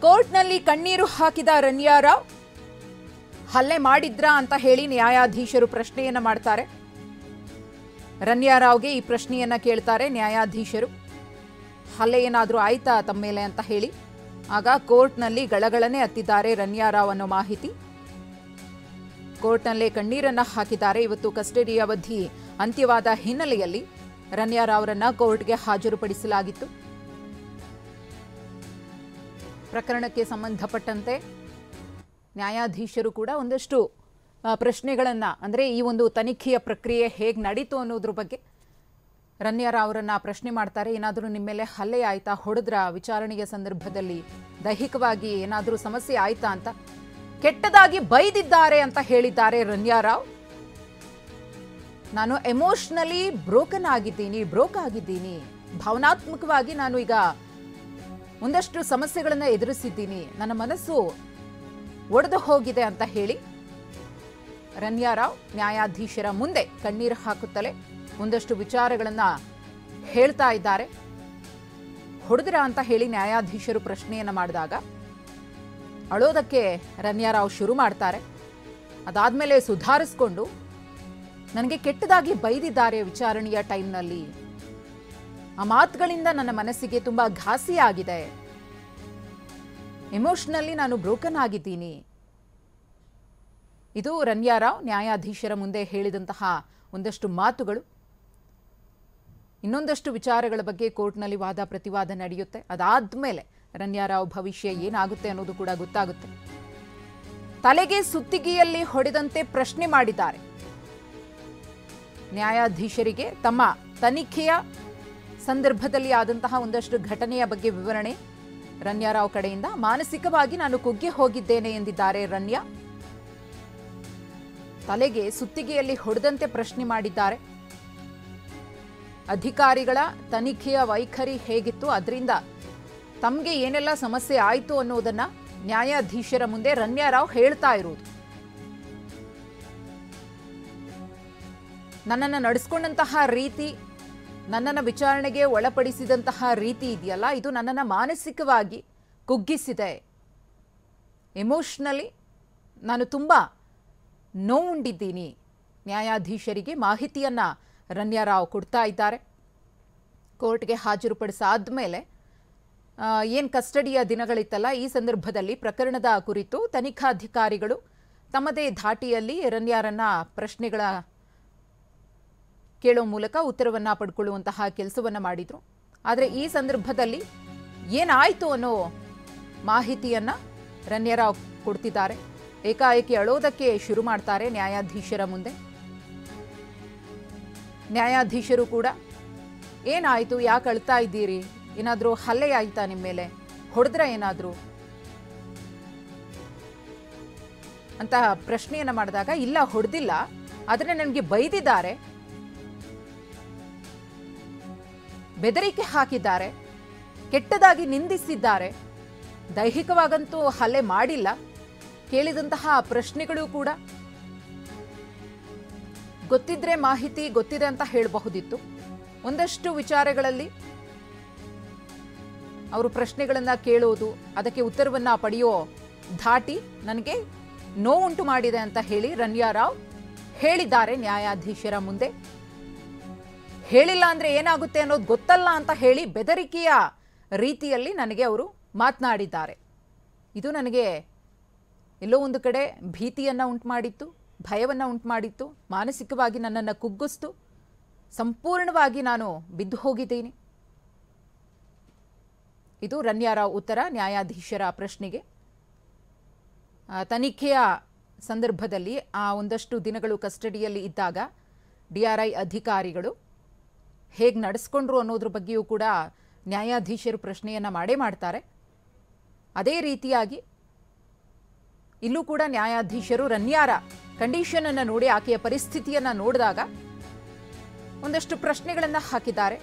ಕೋರ್ಟ್ನಲ್ಲಿ ಕಣ್ಣೀರು ಹಾಕಿದ ರನ್ಯಾರಾವ್ ಹಲ್ಲೆ ಮಾಡಿದ್ರಾ ಅಂತ ಹೇಳಿ ನ್ಯಾಯಾಧೀಶರು ಪ್ರಶ್ನೆಯನ್ನ ಮಾಡ್ತಾರೆ. ರನ್ಯಾರಾವ್ಗೆ ಈ ಪ್ರಶ್ನೆಯನ್ನ ಕೇಳ್ತಾರೆ ನ್ಯಾಯಾಧೀಶರು. ಹಲ್ಲೆ ಏನಾದರೂ ಆಯ್ತಾ ತಮ್ಮ ಮೇಲೆ ಅಂತ ಹೇಳಿ. ಆಗ ಕೋರ್ಟ್ನಲ್ಲಿ ಗಳಗಳನೆ ಹತ್ತಿದ್ದಾರೆ ರನ್ಯಾರಾವ್ ಅನ್ನೋ ಮಾಹಿತಿ. ಕೋರ್ಟ್ನಲ್ಲೇ ಕಣ್ಣೀರನ್ನ ಹಾಕಿದ್ದಾರೆ. ಇವತ್ತು ಕಸ್ಟಡಿ ಅವಧಿ ಅಂತ್ಯವಾದ ಹಿನ್ನೆಲೆಯಲ್ಲಿ ರನ್ಯಾರಾವ್ರನ್ನ ಕೋರ್ಟ್ಗೆ ಹಾಜರುಪಡಿಸಲಾಗಿತ್ತು. ಪ್ರಕರಣಕ್ಕೆ ಸಂಬಂಧಪಟ್ಟಂತೆ ನ್ಯಾಯಾಧೀಶರು ಕೂಡ ಒಂದಷ್ಟು ಪ್ರಶ್ನೆಗಳನ್ನು, ಅಂದರೆ ಈ ಒಂದು ತನಿಖೆಯ ಪ್ರಕ್ರಿಯೆ ಹೇಗೆ ನಡೀತು ಅನ್ನೋದ್ರ ಬಗ್ಗೆ ರನ್ಯಾರಾವ್ ಅವರನ್ನ ಪ್ರಶ್ನೆ ಮಾಡ್ತಾರೆ. ಏನಾದರೂ ನಿಮ್ಮ ಮೇಲೆ ಹಲ್ಲೆ ಆಯ್ತಾ, ಹೊಡೆದ್ರ, ವಿಚಾರಣೆಯ ಸಂದರ್ಭದಲ್ಲಿ ದೈಹಿಕವಾಗಿ ಏನಾದರೂ ಸಮಸ್ಯೆ ಆಯ್ತಾ ಅಂತ ಕೆಟ್ಟದಾಗಿ ಬೈದಿದ್ದಾರೆ ಅಂತ ಹೇಳಿದ್ದಾರೆ ರನ್ಯಾರಾವ್. ನಾನು ಎಮೋಷನಲಿ ಬ್ರೋಕ್ ಆಗಿದ್ದೀನಿ, ಭಾವನಾತ್ಮಕವಾಗಿ ನಾನು ಈಗ ಒಂದಷ್ಟು ಸಮಸ್ಯೆಗಳನ್ನು ಎದುರಿಸಿದ್ದೀನಿ, ನನ್ನ ಮನಸ್ಸು ಒಡೆದು ಹೋಗಿದೆ ಅಂತ ಹೇಳಿ ರನ್ಯಾರಾವ್ ನ್ಯಾಯಾಧೀಶರ ಮುಂದೆ ಕಣ್ಣೀರು ಹಾಕುತ್ತಲೇ ಒಂದಷ್ಟು ವಿಚಾರಗಳನ್ನ ಹೇಳ್ತಾ ಇದ್ದಾರೆ. ಹೊಡೆದ್ರ ಅಂತ ಹೇಳಿ ನ್ಯಾಯಾಧೀಶರು ಪ್ರಶ್ನೆಯನ್ನ ಮಾಡಿದಾಗ ಅಳೋದಕ್ಕೆ ರನ್ಯಾರಾವ್ ಶುರು ಮಾಡ್ತಾರೆ. ಅದಾದ್ಮೇಲೆ ಸುಧಾರಿಸ್ಕೊಂಡು ನನಗೆ ಕೆಟ್ಟದಾಗಿ ಬೈದಿದ್ದಾರೆ ವಿಚಾರಣೆಯ ಟೈಮ್ನಲ್ಲಿ, ಆ ಮಾತುಗಳಿಂದ ನನ್ನ ಮನಸ್ಸಿಗೆ ತುಂಬಾ ಘಾಸಿಯಾಗಿದೆ, ಎಮೋಷನಲಿ ನಾನು ಬ್ರೋಕನ್ ಆಗಿದ್ದೀನಿ. ಇದು ರನ್ಯಾರಾವ್ ನ್ಯಾಯಾಧೀಶರ ಮುಂದೆ ಹೇಳಿದಂತಹ ಒಂದಷ್ಟು ಮಾತುಗಳು. ಇನ್ನೊಂದಷ್ಟು ವಿಚಾರಗಳ ಬಗ್ಗೆ ಕೋರ್ಟ್ನಲ್ಲಿ ವಾದ ಪ್ರತಿವಾದ ನಡೆಯುತ್ತೆ. ಅದಾದ್ಮೇಲೆ ರನ್ಯಾರಾವ್ ಭವಿಷ್ಯ ಏನಾಗುತ್ತೆ ಅನ್ನೋದು ಕೂಡ ಗೊತ್ತಾಗುತ್ತೆ. ತಲೆಗೆ ಸುತ್ತಿಗೆಯಲ್ಲಿ ಹೊಡೆದಂತೆ ಪ್ರಶ್ನೆ ಮಾಡಿದ್ದಾರೆ ನ್ಯಾಯಾಧೀಶರಿಗೆ. ತಮ್ಮ ತನಿಖೆಯ ಸಂದರ್ಭದಲ್ಲಿ ಆದಂತಹ ಒಂದಷ್ಟು ಘಟನೆಯ ಬಗ್ಗೆ ವಿವರಣೆ ರನ್ಯಾರಾವ್ ಕಡೆಯಿಂದ. ಮಾನಸಿಕವಾಗಿ ನಾನು ಕುಗ್ಗಿ ಹೋಗಿದ್ದೇನೆ ಎಂದಿದ್ದಾರೆ ರನ್ಯಾ. ತಲೆಗೆ ಸುತ್ತಿಗೆಯಲ್ಲಿ ಹೊಡೆದಂತೆ ಪ್ರಶ್ನೆ ಮಾಡಿದ್ದಾರೆ. ಅಧಿಕಾರಿಗಳ ತನಿಖೆಯ ವೈಖರಿ ಹೇಗಿತ್ತು, ಅದರಿಂದ ತಮಗೆ ಏನೆಲ್ಲ ಸಮಸ್ಯೆ ಆಯಿತು ಅನ್ನೋದನ್ನ ನ್ಯಾಯಾಧೀಶರ ಮುಂದೆ ರನ್ಯಾರಾವ್ ಹೇಳ್ತಾ ಇರುವುದು. ನನ್ನನ್ನು ನಡೆಸ್ಕೊಂಡಂತಹ ರೀತಿ, ನನ್ನನ್ನು ವಿಚಾರಣೆಗೆ ಒಳಪಡಿಸಿದಂತಹ ರೀತಿ ಇದೆಯಲ್ಲ, ಇದು ನನ್ನನ್ನು ಮಾನಸಿಕವಾಗಿ ಕುಗ್ಗಿಸಿದೆ. ಎಮೋಷನಲಿ ನಾನು ತುಂಬ ನೋವುಂಡಿದ್ದೀನಿ. ನ್ಯಾಯಾಧೀಶರಿಗೆ ಮಾಹಿತಿಯನ್ನ ರನ್ಯಾರಾವ್ ಕೊಡ್ತಾ ಇದ್ದಾರೆ. ಕೋರ್ಟ್ಗೆ ಹಾಜರುಪಡಿಸಾದ್ಮೇಲೆ ಏನು ಕಸ್ಟಡಿಯ ದಿನಗಳಿತ್ತಲ್ಲ, ಈ ಸಂದರ್ಭದಲ್ಲಿ ಪ್ರಕರಣದ ಕುರಿತು ತನಿಖಾಧಿಕಾರಿಗಳು ತಮ್ಮದೇ ಧಾಟಿಯಲ್ಲಿ ರನ್ಯಾರನ್ನ ಪ್ರಶ್ನೆಗಳ ಕೇಳೋ ಮೂಲಕ ಉತ್ತರವನ್ನ ಪಡ್ಕೊಳ್ಳುವಂತಹ ಕೆಲಸವನ್ನ ಮಾಡಿದ್ರು. ಆದರೆ ಈ ಸಂದರ್ಭದಲ್ಲಿ ಏನಾಯ್ತು ಅನ್ನೋ ಮಾಹಿತಿಯನ್ನ ರನ್ಯಾರಾವ್ ಕೊಡ್ತಿದ್ದಾರೆ. ಏಕಾಏಕಿ ಅಳೋದಕ್ಕೆ ಶುರು ಮಾಡ್ತಾರೆ ನ್ಯಾಯಾಧೀಶರ ಮುಂದೆ. ನ್ಯಾಯಾಧೀಶರು ಕೂಡ ಏನಾಯ್ತು, ಯಾಕೆ ಅಳ್ತಾ ಇದ್ದೀರಿ, ಏನಾದರೂ ಹಲ್ಲೆ ಆಯ್ತಾ ನಿಮ್ಮ ಮೇಲೆ, ಹೊಡೆದ್ರ ಏನಾದರೂ ಅಂತ ಪ್ರಶ್ನೆಯನ್ನ ಮಾಡಿದಾಗ, ಇಲ್ಲ ಹೊಡೆದಿಲ್ಲ, ಆದರೆ ನನಗೆ ಬೈದಿದ್ದಾರೆ, ಬೆದರಿಕೆ ಹಾಕಿದ್ದಾರೆ, ಕೆಟ್ಟದಾಗಿ ನಿಂದಿಸಿದ್ದಾರೆ, ದೈಹಿಕವಾಗಂತೂ ಹಲ್ಲೆ ಮಾಡಿಲ್ಲ. ಕೇಳಿದಂತಹ ಪ್ರಶ್ನೆಗಳು ಕೂಡ ಗೊತ್ತಿದ್ರೆ ಮಾಹಿತಿ ಗೊತ್ತಿದೆ ಅಂತ ಹೇಳಬಹುದಿತ್ತು. ಒಂದಷ್ಟು ವಿಚಾರಗಳಲ್ಲಿ ಅವರು ಪ್ರಶ್ನೆಗಳನ್ನ ಕೇಳೋದು, ಅದಕ್ಕೆ ಉತ್ತರವನ್ನ ಪಡೆಯೋ ಧಾಟಿ ನನಗೆ ನೋವುಂಟು ಮಾಡಿದೆ ಅಂತ ಹೇಳಿ ರನ್ಯಾರಾವ್ ಹೇಳಿದ್ದಾರೆ ನ್ಯಾಯಾಧೀಶರ ಮುಂದೆ. ಹೇಳಿಲ್ಲ ಅಂದ್ರೆ ಏನಾಗುತ್ತೆ ಅನ್ನೋದು ಗೊತ್ತಲ್ಲ ಅಂತ ಹೇಳಿ ಬೆದರಿಕೆಯ ರೀತಿಯಲ್ಲಿ ನನಗೆ ಅವರು ಮಾತನಾಡಿದ್ದಾರೆ. ಇದು ನನಗೆ ಎಲ್ಲೋ ಒಂದು ಕಡೆ ಭೀತಿಯನ್ನು ಉಂಟು ಮಾಡಿತ್ತು, ಭಯವನ್ನು ಉಂಟು ಮಾಡಿತ್ತು, ಮಾನಸಿಕವಾಗಿ ನನ್ನನ್ನು ಕುಗ್ಗಿಸ್ತು, ಸಂಪೂರ್ಣವಾಗಿ ನಾನು ಬಿದ್ದು ಹೋಗಿದ್ದೀನಿ. ಇದು ರನ್ಯಾರಾವ್ ಉತ್ತರ ನ್ಯಾಯಾಧೀಶರ ಪ್ರಶ್ನೆಗೆ. ತನಿಖೆಯ ಸಂದರ್ಭದಲ್ಲಿ ಆ ಒಂದಷ್ಟು ದಿನಗಳು ಕಸ್ಟಡಿಯಲ್ಲಿ ಇದ್ದಾಗ DRI ಅಧಿಕಾರಿಗಳು ಹೇಗೆ ನಡೆಸ್ಕೊಂಡ್ರು ಅನ್ನೋದ್ರ ಬಗ್ಗೆಯೂ ಕೂಡ ನ್ಯಾಯಾಧೀಶರು ಪ್ರಶ್ನೆಯನ್ನು ಮಾಡ್ತಾರೆ. ಅದೇ ರೀತಿಯಾಗಿ ಇಲ್ಲೂ ಕೂಡ ನ್ಯಾಯಾಧೀಶರು ರನ್ಯಾರ ಕಂಡೀಷನ್ ಅನ್ನು ನೋಡಿ, ಆಕೆಯ ಪರಿಸ್ಥಿತಿಯನ್ನು ನೋಡಿದಾಗ ಒಂದಷ್ಟು ಪ್ರಶ್ನೆಗಳನ್ನು ಹಾಕಿದ್ದಾರೆ.